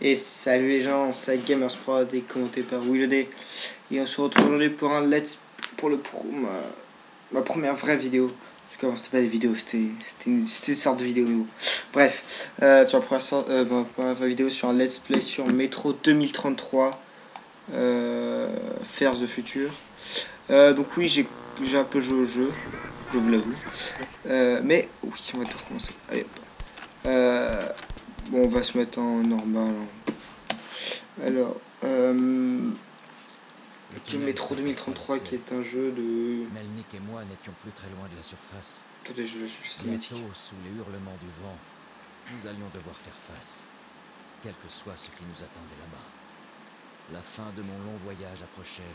Et salut les gens, c'est Gamersprod et commenté par WillD. Et on se retrouve aujourd'hui pour un let's pour ma première vraie vidéo. Parce qu'avant c'était pas des vidéos, c'était une sorte de vidéo. Mais bon. Bref, sur ma première vraie vidéo sur un let's play sur Metro 2033 Fear the Future. Donc oui, j'ai un peu joué au jeu, je vous l'avoue. Mais oui, on va tout recommencer. Allez hop. Bon, on va se mettre en normal. Alors, Metro 2033 qui est un jeu de... Melnick et moi n'étions plus très loin de la surface. Attendez, je cinématique. Bientôt, sous les hurlements du vent, nous allions devoir faire face, quel que soit ce qui nous attendait là-bas. La fin de mon long voyage approchait,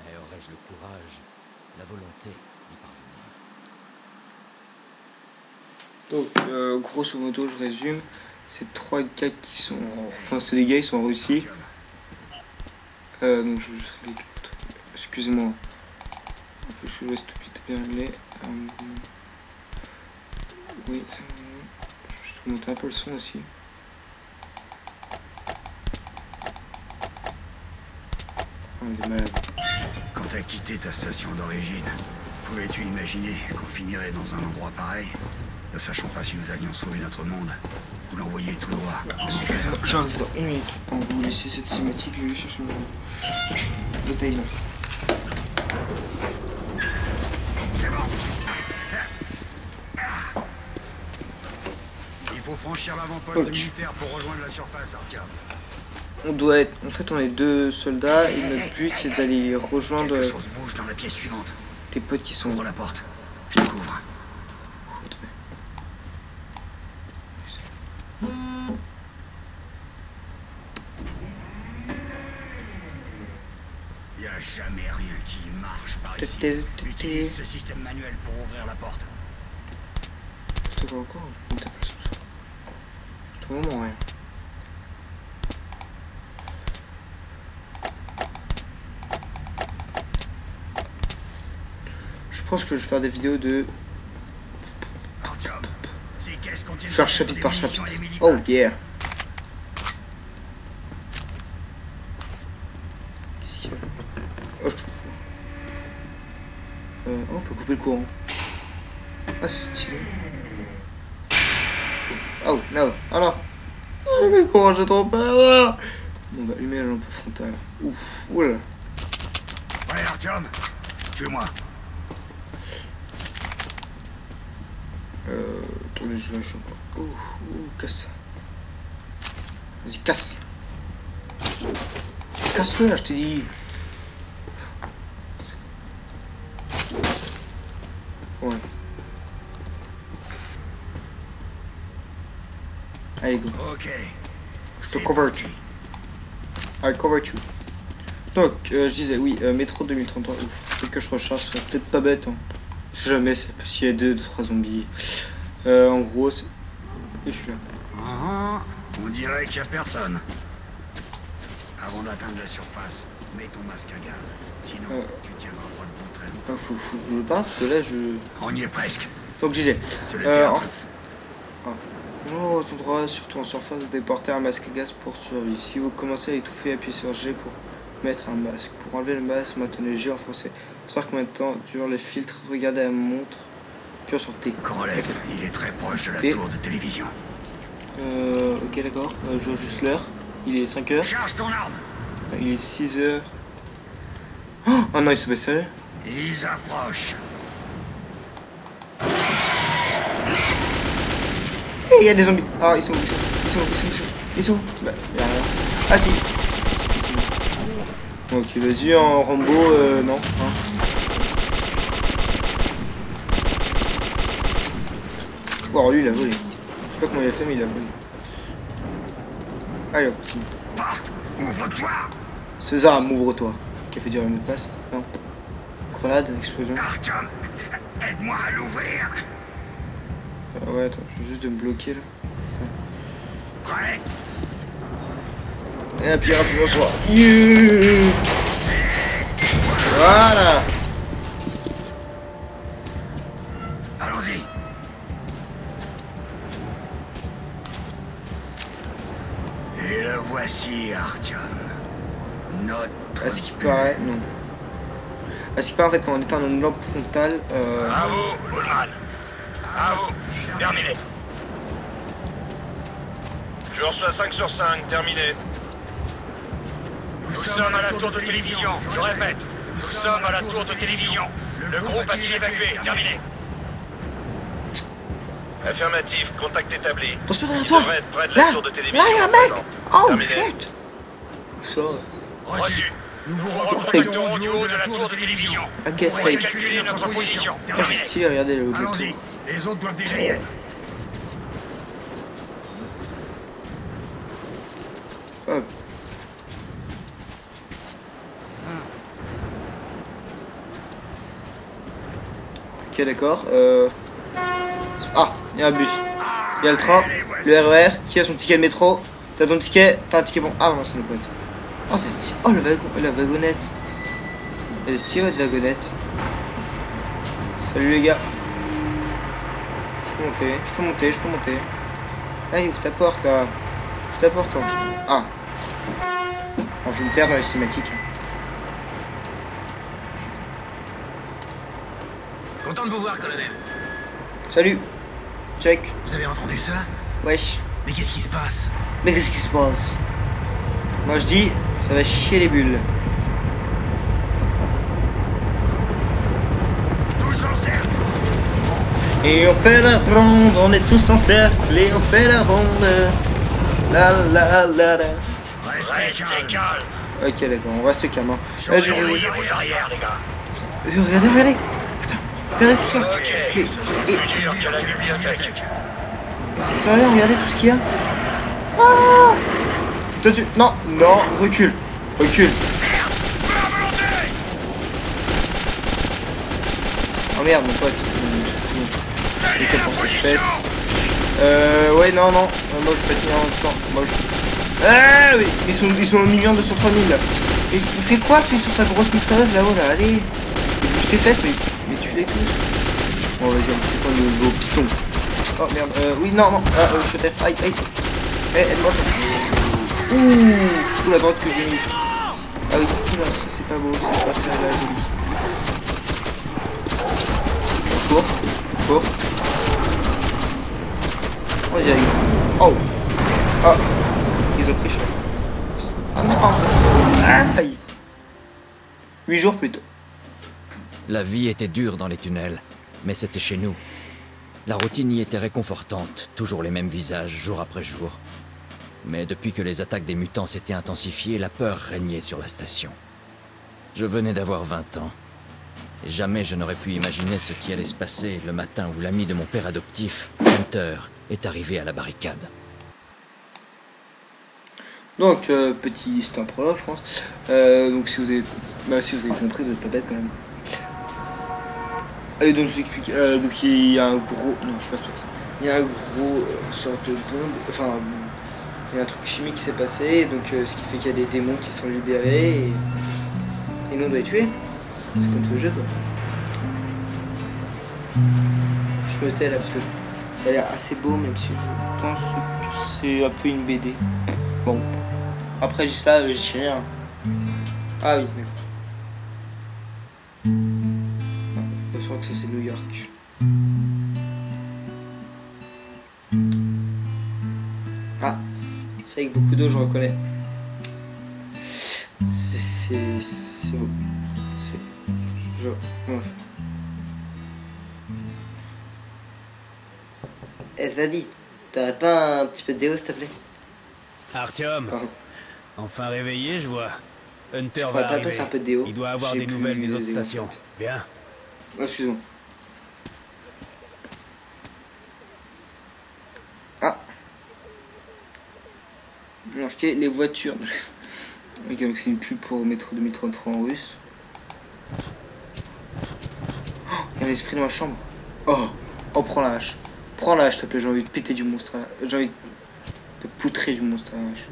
mais aurais-je le courage, la volonté d'y parvenir? Donc, grosso modo, je résume. C'est trois gars qui sont... Enfin, c'est des gars, ils sont en Russie. Donc, je vais juste réexpliquer le truc. Excusez-moi. Il faut que je laisse tout bien les... Oui, je vais juste remonter un peu le son aussi. Oh, il est malade. Quand t'as quitté ta station d'origine, pouvais-tu imaginer qu'on finirait dans un endroit pareil, ne sachant pas si nous allions sauver notre monde ou l'envoyer tout droit? J'arrive dans une minute. On va vous laisser cette cinématique, je vais chercher le bouteille neuf. C'est bon. Il faut franchir l'avant-poste militaire pour rejoindre la surface, Artyom. On doit être... En fait, on est deux soldats et notre but, c'est d'aller rejoindre... Quelque chose bouge dans la pièce suivante. Tes potes qui sont... Ouvre la porte. Je te couvre. Il n'y a jamais rien qui marche par ici. Utilise ce système manuel pour ouvrir la porte. Je te vois encore. Je trouve vraiment rien. Je pense que je vais faire des vidéos de... faire chapitre par chapitre. Oh yeah. Qu'est-ce qu'il y a là? Oh, je trouve. Oh, on peut couper le courant. Ah, c'est stylé. Oh, non. Ah non. Oh, le courant, j'ai trop peur. Bon, on va allumer la lampe frontale. Ouf, oula. Ouais, Artyom, suis-moi. Attendez, je vais encore. Casse. Vas-y, casse. Casse-le là, je t'ai dit. Ouais. Allez, go. Ok. Je te convert. I convert you. Donc, je disais, oui, Metro 2033. Ouf, peut-être que je recharge, ce serait peut-être pas bête. Hein. Je sais jamais, ça peut s'il y a 2-3 zombies. En gros, c'est... Et je suis là. On dirait qu'il n'y a personne. Avant d'atteindre la surface, mets ton masque à gaz. Sinon, tu tiendras pas le bon train. Ah, faut que je parle, parce que là, je... On y est presque. Donc, je disais... C'est le théâtre. Non, ton droit, surtout en surface, de porter un masque à gaz pour survivre. Si vous commencez à étouffer, appuyez sur G pour mettre un masque. Pour enlever le masque, maintenez G en français. Pour savoir combien de temps durent les filtres, regardez la montre. Puis sur T. Korolev, il est très proche de la T. tour de télévision. Ok, d'accord. Je vois juste l'heure. Il est 5h. Charge ton arme. Il est 6h. Oh non, il se baisse sérieux. Ils approchent. Et il y a des zombies. Ah, ils sont où? Ils sont où? Bah, y'a rien. Ah, si. Ok, vas-y, en Rambo, non. Hein. Oh, lui, il a volé. Je sais pas comment il a fait, mais il a volé. Allez, on continue. Porte, ouvre-toi. César, ouvre-toi. Qui a fait dire le mot de passe? Non. Grenade, explosion. Artyom, aide-moi à l'ouvrir. Ouais, attends, je vais juste de me bloquer là. Prêt? Et puis rapidement sur... Yeah. Voilà. Allons-y. Et là voici, Artyom. Notre... À ce qui paraît, non. À ce qui paraît, en fait, quand on éteint une lampe frontale... À vous, Ullman. À vous. Terminé. Je reçois 5 sur 5. Terminé. Nous sommes à la tour de télévision. Je répète. Nous sommes à la tour de télévision. Le groupe a-t-il évacué? Terminé. Affirmatif. Contact établi. Attention derrière Il toi. devrait être près de Là, la tour de télévision. là, il y a un à mec. présent. Oh, Terminé. shit. Ça. Reçu. Nous vous recontacterons du haut de la tour de télévision. Ok, Vous pourrez c'est calculer notre position. Ah, Terminé. c'est stylé, regardez le bateau. Allons-y. Les autres doivent descendre. Hop. Ok, d'accord. Ah, il y a un bus. Il y a le train, le RER. Qui a son ticket de métro? T'as ton ticket? T'as un ticket bon. Ah non, c'est nos potes. Oh, c'est stylé. Oh, la wagonnette. Elle est stylée, votre wagonnette. Salut les gars. Je peux monter. Allez, ouvre ta porte là. Ouvre ta porte. Hein. Ah. Alors, je vais me taire dans les cinématiques. Content de vous voir, colonel. Salut. Check. Vous avez entendu ça? Wesh. Mais qu'est-ce qui se passe? Mais qu'est-ce qui se passe? Moi je dis, ça va chier les bulles. Tous en cercle. Et on fait la ronde, on est tous en cercle et on fait la ronde. La la la la. Restez calme. Ok d'accord, on reste calme. Hein. Surveillez vos arrières, les gars. Regardez. Putain, regardez tout ça. Ok, ça sera plus dur qu'à la bibliothèque. Sérieux, regardez tout ce qu'il y a. Ah toi tu... Non, recule. Oh merde mon pote, je suis fou. Je vais pour ses fesses. Ouais non, moi je peux pas tenir en même temps. Moi je... Ah oui, ils sont au million 203 000 là. Et il fait quoi celui sur sa grosse mitrailleuse là-haut là, allez. Il bouge tes fesses mais tu les tous. Bon vas-y, c'est quoi le piston? Oh merde, oui non, je suis terre, aïe. Aide-moi. Ouh, la droite que j'ai mise. Ah oui, oula, ça c'est pas beau, c'est pas très joli. Cours. Oh, j'ai eu. Oh. Ils ont pris cher. Ah non. Aïe. 8 jours plus tôt. La vie était dure dans les tunnels, mais c'était chez nous. La routine y était réconfortante, toujours les mêmes visages, jour après jour. Mais depuis que les attaques des mutants s'étaient intensifiées, la peur régnait sur la station. Je venais d'avoir 20 ans. Et jamais je n'aurais pu imaginer ce qui allait se passer le matin où l'ami de mon père adoptif, Hunter, est arrivé à la barricade. Donc, c'est un prologue, je pense. Donc, si vous avez compris, vous êtes pas bête quand même. Et donc, je vous explique. Donc, il y a un gros. Non, je passe pas ça. Il y a un gros sorte de bombe. Enfin, il y a un truc chimique qui s'est passé. Donc, ce qui fait qu'il y a des démons qui sont libérés. Et nous, on doit les tuer. C'est comme tout le jeu, quoi. Je me tais là parce que ça a l'air assez beau, même si je pense que c'est un peu une BD. Bon. Après, j'ai ça, je dis rien. Ah oui, d'accord. Je crois que ça, c'est New York. Ah, c'est avec beaucoup d'eau, je reconnais. C'est beau. C'est... Eh, Zadie, t'aurais pas un petit peu de déo, s'il te plaît? Artyom, enfin réveillé, je vois. Hunter pourrais va pas arriver. passer un peu de déo? Il doit avoir J'ai des plus nouvelles des de autres déo, en stations. fait. Bien. Oh, excuse-moi. Ah. Marqué les voitures. Ok, donc c'est une pub pour Métro 2033 en russe. Oh, il y a un esprit dans ma chambre. Oh, prends la hache. Prends la hache, s'il te plaît, j'ai envie de péter du monstre. J'ai envie de poutrer du monstre à la hache.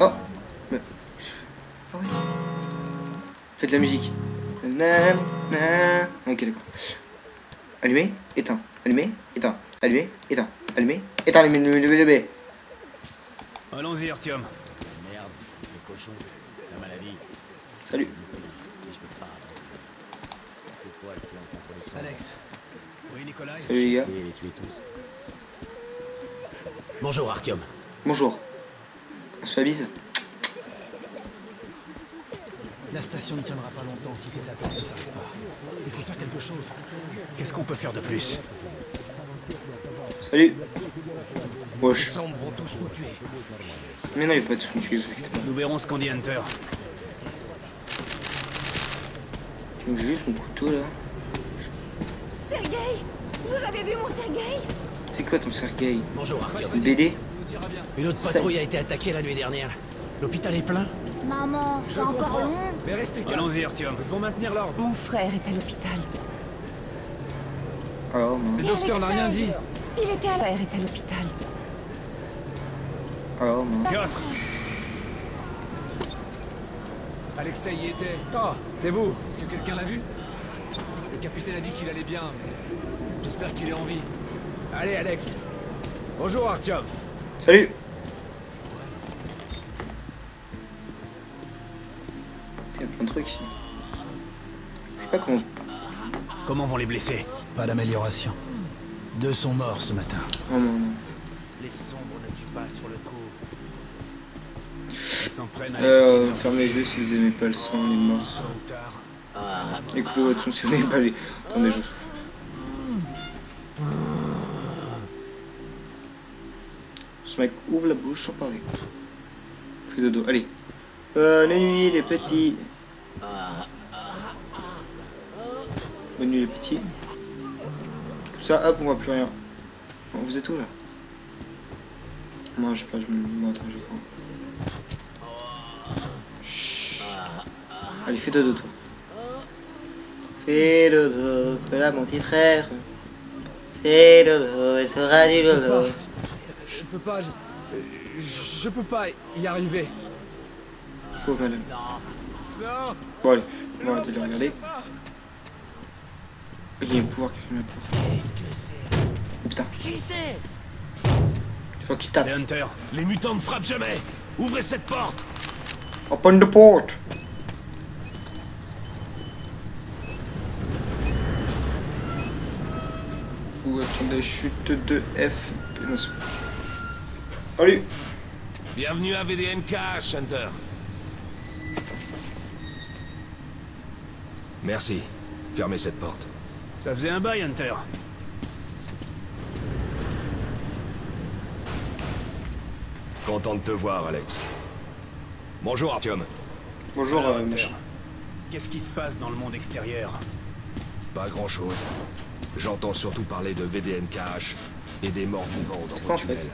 Oh mais... Ah oui. Faites de la musique. Ok, d'accord. Allumé, éteint. Allumé, éteint. Allumé, éteint. Allumé, éteins les bébés. Allons-y, Artyom. Merde, le cochon, la maladie. Salut. C'est quoi le plan contre les sombres? Alex. Oui, Nicolas. Salut les gars. Essayez de les tuer tous. Bonjour, Artyom. Bonjour. On se fait la bise. La station ne tiendra pas longtemps si ces attaques ne s'arrêtent pas. Il faut faire quelque chose. Qu'est-ce qu'on peut faire de plus? Salut. Wesh. Les sombres vont tous nous tuer. Mais non, il faut pas tous nous tuer, vous inquiétez pas. Nous verrons ce qu'en dit Hunter. J'ai juste mon couteau là. Sergueï, vous avez vu mon Sergueï? C'est quoi ton Sergueï? Bonjour, Artyom. Une BD? Une autre patrouille a été attaquée la nuit dernière. L'hôpital est plein. Maman, c'est encore long. Mais restez calme. Allons-y, Artyom. Nous devons maintenir l'ordre. Mon frère est à l'hôpital. Alors non. Le docteur n'a rien dit. Il était à Mon frère est à l'hôpital. Alors non. Piotr. Alexei y était. Oh, c'est vous. Est-ce que quelqu'un l'a vu? Le capitaine a dit qu'il allait bien, mais j'espère qu'il est en vie. Allez, Alex. Bonjour, Artyom. Salut. Il y a plein de trucs ici. Je sais pas comment. Comment vont les blessés? Pas d'amélioration. 2 sont morts ce matin. Oh non, non. Les sombres ne tuent pas sur le coup. Ils s'en prennent à Fermez les yeux si vous aimez pas le sang, les morts. ou tard. Écoutez votre son si vous n'aimez pas les. Attendez, je souffle. Ce mec ouvre la bouche sans parler. Fais dodo, allez. Bonne nuit les petits. Bonne nuit les petits. Comme ça, hop, on voit plus rien. Bon, vous êtes où là? Moi, j'ai perdu mon attends, j'ai grand. Chut. Allez, fais dodo toi. Fais dodo, voilà mon petit frère. Fais dodo, et sera du dodo. Je peux pas y arriver. Pauvre madame. Non. Bon allez, on va arrêter de le regarder. Il y a un pouvoir qui ferme la porte. Qu'est-ce que c'est? Putain, Qui c'est? il faut qu'il tape. Les Hunter, les mutants ne frappent jamais. Ouvrez cette porte. Open the port. Ou attendez, chute de F. Salut. Bienvenue à VDNK, Hunter. Merci. Fermez cette porte. Ça faisait un bail, Hunter. Content de te voir, Alex. Bonjour, Artyom. Bonjour, Alors, Hunter, machin. qu'est-ce qui se passe dans le monde extérieur? Pas grand-chose. J'entends surtout parler de VDNKH et des morts vivants dans C'est vos quoi, en tunnels. fait?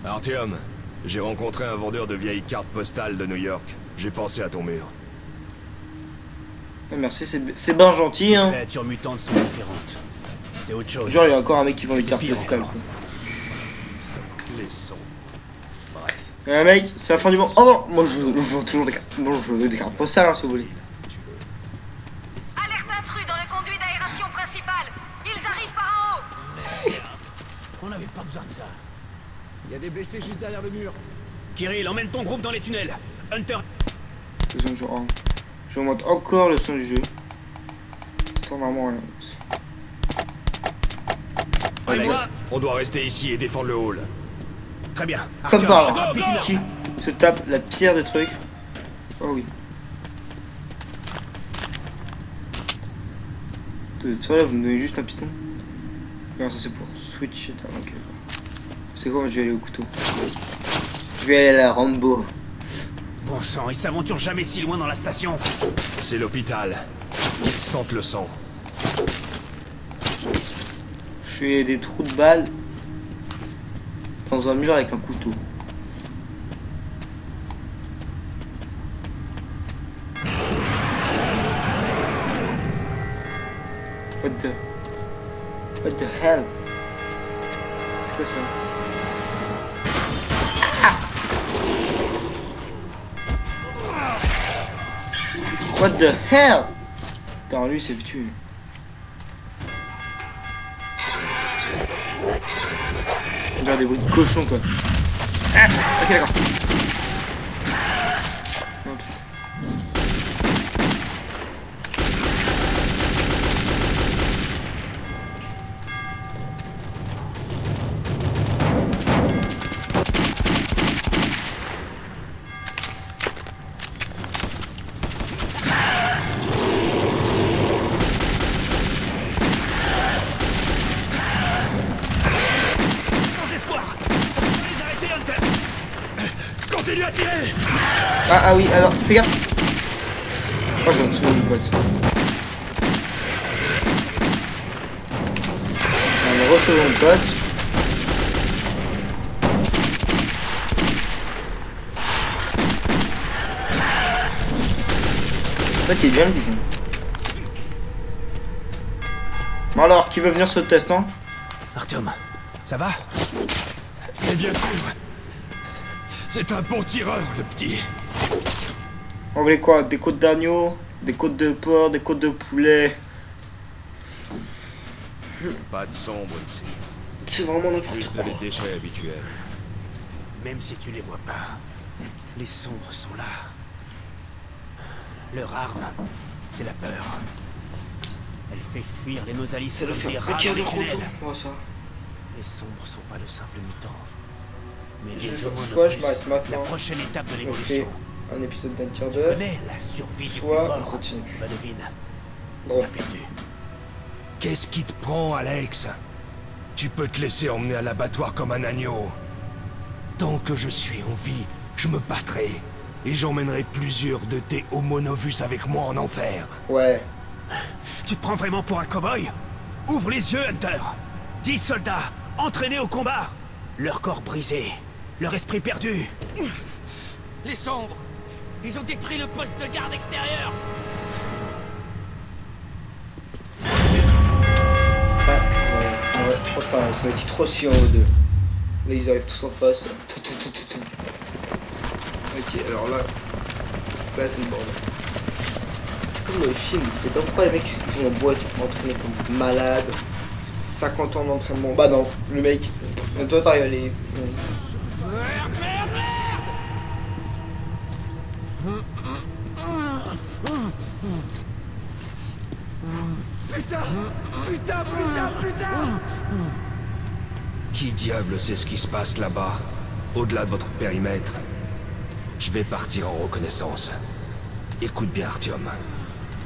Artyom, j'ai rencontré un vendeur de vieilles cartes postales de New York. J'ai pensé à ton mur. Merci, c'est bien gentil, Les hein. créatures mutantes sont différentes. C'est autre chose. Genre, il y a encore un mec qui vend des C'est cartes pire postales, encore. quoi. Les sons. Et un mec, c'est la fin du monde. Oh non, moi je vends toujours des cartes. Bon, je veux des cartes postales, hein, si vous voulez. Alerte intrus dans le conduit d'aération principal. Ils arrivent par en haut. On n'avait pas besoin de ça. Il y a des blessés juste derrière le mur. Kirill, emmène ton groupe dans les tunnels. Hunter. Le son du jeu. Oh. Je remonte encore le son du jeu. C'est vraiment rien. Alex, on doit rester ici et défendre le hall. Très bien. Comme Artyom, par rapidement. hasard, qui se tape la pire des trucs. Oh oui. Ça là, vous me donnez juste un piston. Non, ça c'est pour switch. Ok. C'est quoi, je vais aller au couteau. Je vais aller à la Rambo. Bon sang, ils s'aventurent jamais si loin dans la station. C'est l'hôpital. Ils sentent le sang. Je fais des trous de balles dans un mur avec un couteau. What the hell? C'est quoi ça? Ah! What the hell? Putain, lui c'est tué. dirait des bruits de cochon quoi. Ah, ok d'accord. Continue à tirer. Ah oui, alors, fais gaffe. Oh, j'ai un dessous mon pote. On recevons mon pote. En fait, il est bien le bidon. Bon alors, qui veut venir sur le test, hein? Artyom, ça va? Mais bien sûr. C'est un bon tireur, le petit. On voulait quoi? Des côtes d'agneau, des côtes de porc, des côtes de poulet. Pas de sombre ici. C'est vraiment n'importe Juste quoi. les déchets habituels. Même si tu les vois pas, les sombres sont là. Leur arme, c'est la peur. Elle fait fuir les Nosalis Ça le comme fait des un rats paquet dans de les tunnels. retour. Oh, ça. Les sombres sont pas de simples mutants. Mais Je- les soit Homo je m'arrête la maintenant. prochaine étape de On fait l'évolution. un épisode d'un tiers Tu d'heure. connais la survie du Soit plus on fort. continue. Bah devine, Bon. t'as perdu. Qu'est-ce qui te prend, Alex? Tu peux te laisser emmener à l'abattoir comme un agneau. Tant que je suis en vie, je me battrai. Et j'emmènerai plusieurs de tes Homo novus avec moi en enfer. Ouais. Tu te prends vraiment pour un cow-boy? Ouvre les yeux, Hunter. 10 soldats, entraînés au combat. Leur corps brisé, leur esprit perdu. Les sombres! Ils ont détruit le poste de garde extérieur! Ça, ouais, putain, ça va être trop chiant aux deux. Là, ils arrivent tous en face. Tout. Ok, alors là, c'est le bordel. C'est comme dans les films, c'est pas pourquoi les mecs ils ont la boîte pour entraîner comme malade. 50 ans d'entraînement. Bah non, le mec, toi t'arrives à les. Putain! Qui diable sait ce qui se passe là-bas, au-delà de votre périmètre? Je vais partir en reconnaissance. Écoute bien, Artyom.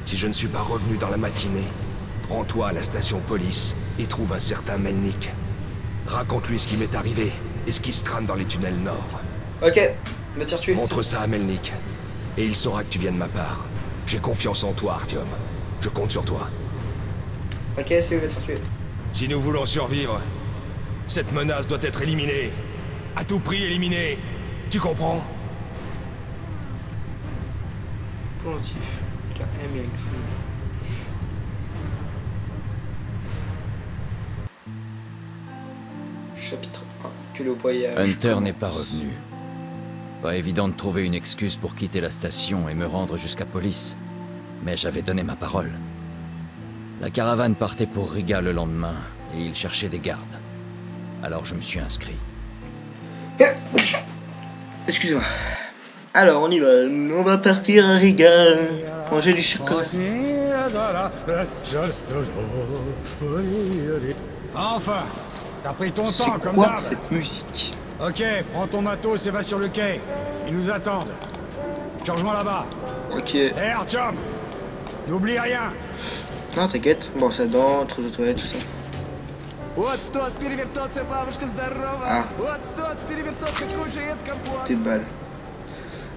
Si je ne suis pas revenu dans la matinée, rends-toi à la station police et trouve un certain Melnik. Raconte-lui ce qui m'est arrivé et ce qui se trame dans les tunnels nord. Ok, va te tuer. Montre ça à Melnik, et il saura que tu viens de ma part. J'ai confiance en toi, Artyom. Je compte sur toi. Ok, c'est lui, va te faire tuer. Si nous voulons survivre, cette menace doit être éliminée. À tout prix éliminée. Tu comprends? Pendentif. KM, il y a un crâne. Chapitre 1. Que le voyage. Hunter n'est commence. pas revenu. Pas évident de trouver une excuse pour quitter la station et me rendre jusqu'à police. Mais j'avais donné ma parole. La caravane partait pour Riga le lendemain, et il cherchait des gardes. Alors je me suis inscrit. Excusez-moi. Alors, on y va. On va partir à Riga. Manger du chocolat. Enfin, t'as pris ton C'est temps comme quoi d'hab. cette musique? Ok, prends ton matos et va sur le quai. Ils nous attendent. Charge-moi là-bas. Ok. Hé Artyom, n'oublie rien. Non, t'inquiète. Bon, ça dent, truc de toilette, tout ça. Ah. Des balles.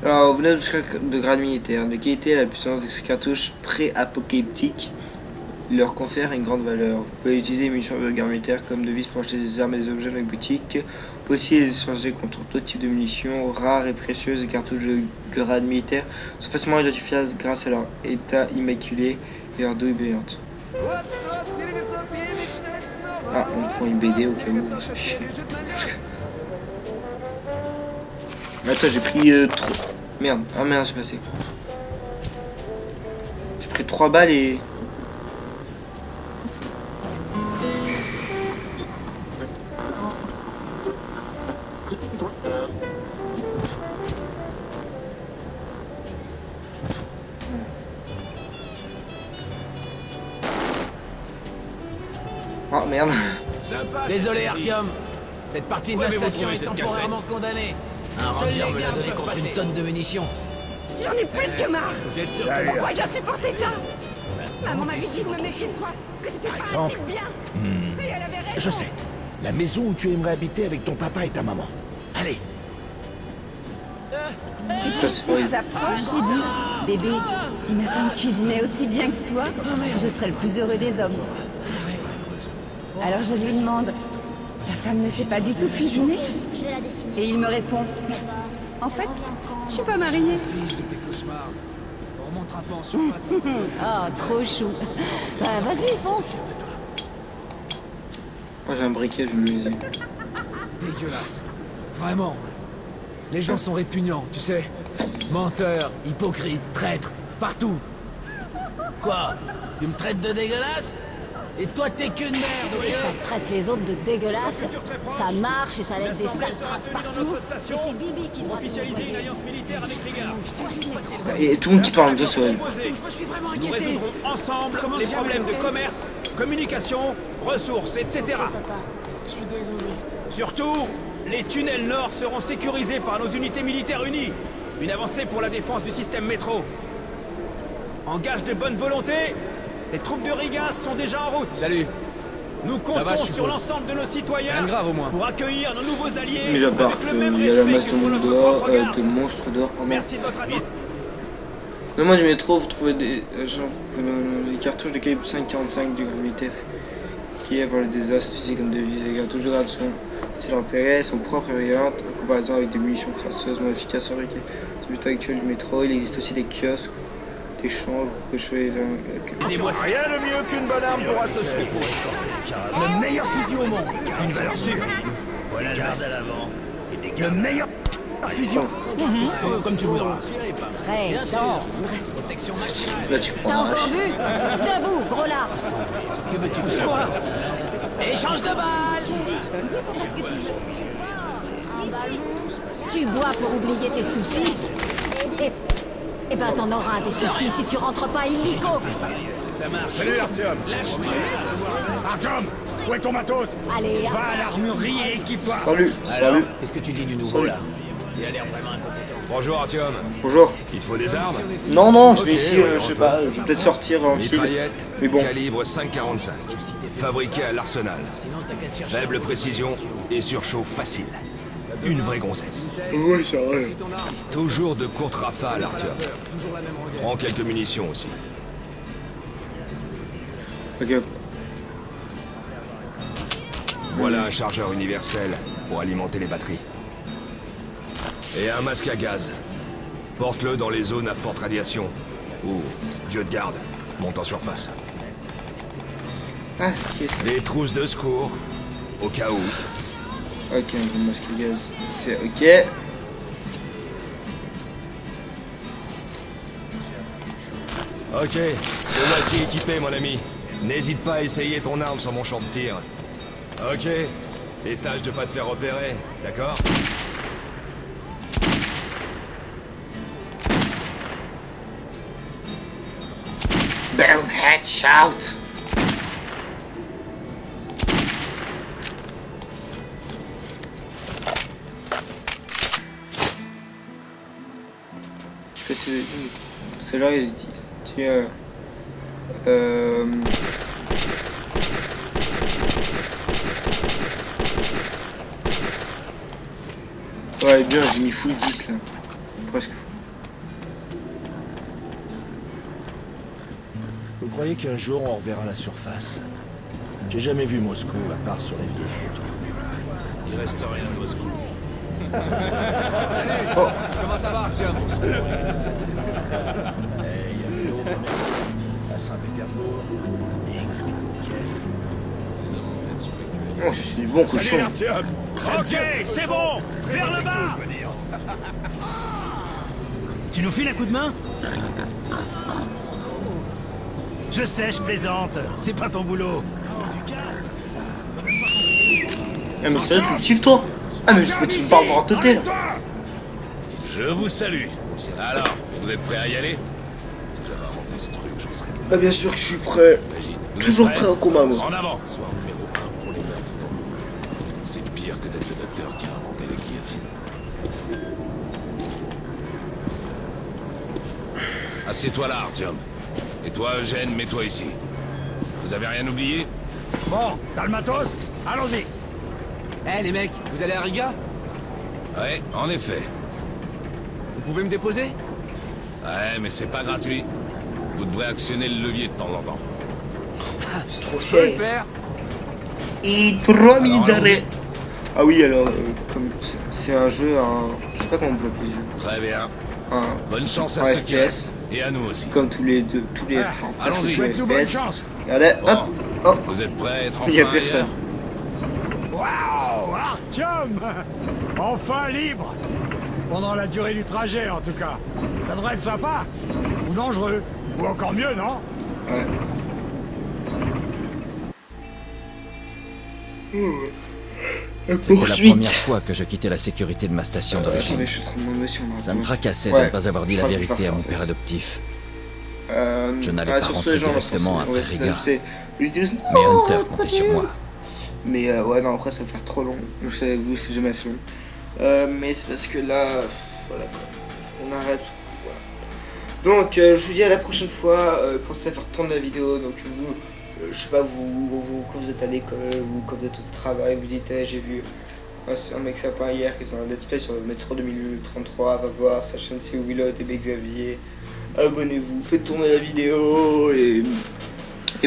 Alors, vous venez de grade militaire. De qualité, la puissance de ces cartouches pré-apocalyptiques leur confère une grande valeur. Vous pouvez utiliser les munitions de guerre militaire comme devise pour acheter des armes et des objets dans les boutiques. Vous pouvez aussi les échanger contre d'autres types de munitions rares et précieuses. Les cartouches de grade militaire sont facilement identifiables grâce à leur état immaculé et leur douille brillante. Ah, on prend une BD au cas où, on se fait chier. Attends, j'ai pris trop. Merde, ah merde, j'ai passé. J'ai pris 3 balles et. merde. Désolé, Artyom. Cette partie de la station est temporairement condamnée. Un ranger me l'a donné contre une tonne de munitions. J'en ai plus que marre. Pourquoi j'ai supporté ça? Maman m'avait dit de me méfier de toi, que t'étais pas assez bien. Et elle avait raison. Je sais. La maison où tu aimerais habiter avec ton papa et ta maman. Allez. Ça, c'est horrible. S'approche et dit, bébé, si ma femme cuisinait aussi bien que toi, je serais le plus heureux des hommes. Alors je lui demande, ta femme ne sait pas du tout cuisiner? Et il me répond, en fait, je suis pas marinée. Oh, trop chou. Bah, vas-y, fonce. Moi j'ai un briquet, je vais me mets. Dégueulasse. Vraiment. Les gens sont répugnants, tu sais. Menteurs, hypocrites, traîtres, partout. Quoi? Tu me traites de dégueulasse? Et toi t'es qu'une merde, ok? Et ça traite les autres de dégueulasses. Ça marche et ça laisse des sales traces partout. Et c'est Bibi qui doit tout nettoyer. Et tout le monde qui parle de ça, c'est horrible. Nous résoudrons ensemble les problèmes de commerce, communication, ressources, etc. Je suis désolé. Surtout, les tunnels nord seront sécurisés par nos unités militaires unies. Une avancée pour la défense du système métro. En gage de bonne volonté, les troupes de Rigas sont déjà en route. Salut. Nous comptons sur l'ensemble de nos citoyens Rien de grave, au moins. pour accueillir nos nouveaux alliés. Mais à part avec le même qu'il y a la respect masse que de pour monde notre dehors, propre regard. de monstres dehors, pardon. Merci de votre attention. Dans le monde du métro, vous trouvez des les cartouches de calibre 5,45 du gravité qui avant le désastre utilisées comme devise. Les cartouches de grade sont repérées, sont propres et brillantes en comparaison avec des munitions crasseuses, moins efficaces sur le but actuel du métro. Il existe aussi des kiosques, des changes pour choisir. Rien de mieux qu'une bonne arme pour associer. Le meilleur fusil au monde. Une valeur sûre. Voilà le reste à l'avant. Le meilleur fusil. Comme tu voudras. Frais, tendre. Là, tu prends T'as un hache. entendu? Debout, gros lard. Que veux-tu que je fasse? Échange de balles. Tu bois pour oublier tes soucis. Et ben t'en auras des soucis si tu rentres pas illico. Salut Artyom. Artyom, où est ton matos? Allez, Va à l'armurerie et équipe-toi. Salut, salut. Qu'est-ce que tu dis du nouveau, là? Il a l'air vraiment incompétent. Bonjour Artyom. Bonjour. Il te faut des armes? Non, je vais ici, je sais pas, je vais peut-être sortir en fil. Mitraillette, Mais bon. calibre 5,45. Fabriqué à l'arsenal. Faible précision et surchauffe facile. Une vraie gonzesse. Oui, c'est vrai. Toujours de courtes rafales, Artyom. Prends quelques munitions aussi. Ok. Voilà un chargeur universel pour alimenter les batteries. Et un masque à gaz. Porte-le dans les zones à forte radiation. Ou, Dieu de garde, monte en surface. Ah, si, c'est... Des trousses de secours, au cas où. Ok, le masque à gaz, c'est ok. Ok, te voici équipé, mon ami. N'hésite pas à essayer ton arme sur mon champ de tir. Ok, et tâche de pas te faire repérer, d'accord? Boom, headshot. Je sais pas si tout à l'heure ils disent ouais bien, j'ai mis full 10 là. Presque full. Vous croyez qu'un jour on reverra la surface? J'ai jamais vu Moscou à part sur les vieilles photos. Il reste rien de Moscou. Oh. Comment ça va, Artyom? Il y avait d'autres à Saint-Pétersbourg, Minsk, Kiev. Oh, je suis du bon cochon. Ok, c'est bon. Vers le bas. Tu nous files un coup de main? Je sais, je plaisante. C'est pas ton boulot. Ah mais sérieux, tu me suives toi? Ah mais je peux te me parler de rateté là. Je vous salue. Alors, vous êtes prêts à y aller? Ah bien sûr que je suis prêt. Toujours prêt au combat moi. En avant. pire que d'être le docteur qui a inventé la guillotine. Assieds-toi là, Artyom. Et toi, Eugène, mets-toi ici. Vous avez rien oublié? Bon, t'as le matos? Allons-y. Eh les mecs, vous allez à Riga? Ouais, en effet. Vous pouvez me déposer? Ouais, mais c'est pas gratuit. Vous devrez actionner le levier de temps en temps. C'est trop Je peux le cher. faire. Et 3000 d'arrêt. Ah oui, alors, comme c'est un jeu, je sais pas comment on peut l'appeler ce jeu. Très bien. Bonne chance à un ceux qui FPS. restent. Et à nous aussi. Comme tous les presque allons-y. tous les Bonne FPS. chance. Regardez, hop, hop. Vous êtes prêts à être enfin Il y a personne. Waouh, Artyom! Enfin libre! Pendant la durée du trajet, en tout cas. Ça devrait être sympa. Ou dangereux. Ou encore mieux, non? Ouais. C'était la première fois que je quittais la sécurité de ma station d'origine. Attendez, je suis en train de demander si on a... Ça me tracassait de Ouais, ne pas avoir dit je la crois qu'il faut vérité faire à ça, mon en fait. père adoptif. Je n'allais pas rentrer directement après Riga. Mais Hunter comptait sur moi. Mais ouais, non, après ça va faire trop long. Je sais, vous, c'est jamais assez long. Mais c'est parce que là, voilà quoi. On arrête. Voilà. Donc, je vous dis à la prochaine fois. Pensez à faire tourner la vidéo. Donc, vous, je sais pas, vous, quand vous êtes à l'école ou quand vous êtes au travail, vous dites, hey, j'ai vu un mec sympa hier qui faisait un let's play sur le métro 2033. Va voir, sa chaîne c'est Willow et Xavier. Abonnez-vous, faites tourner la vidéo et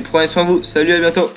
prenez soin de vous. Salut, à bientôt.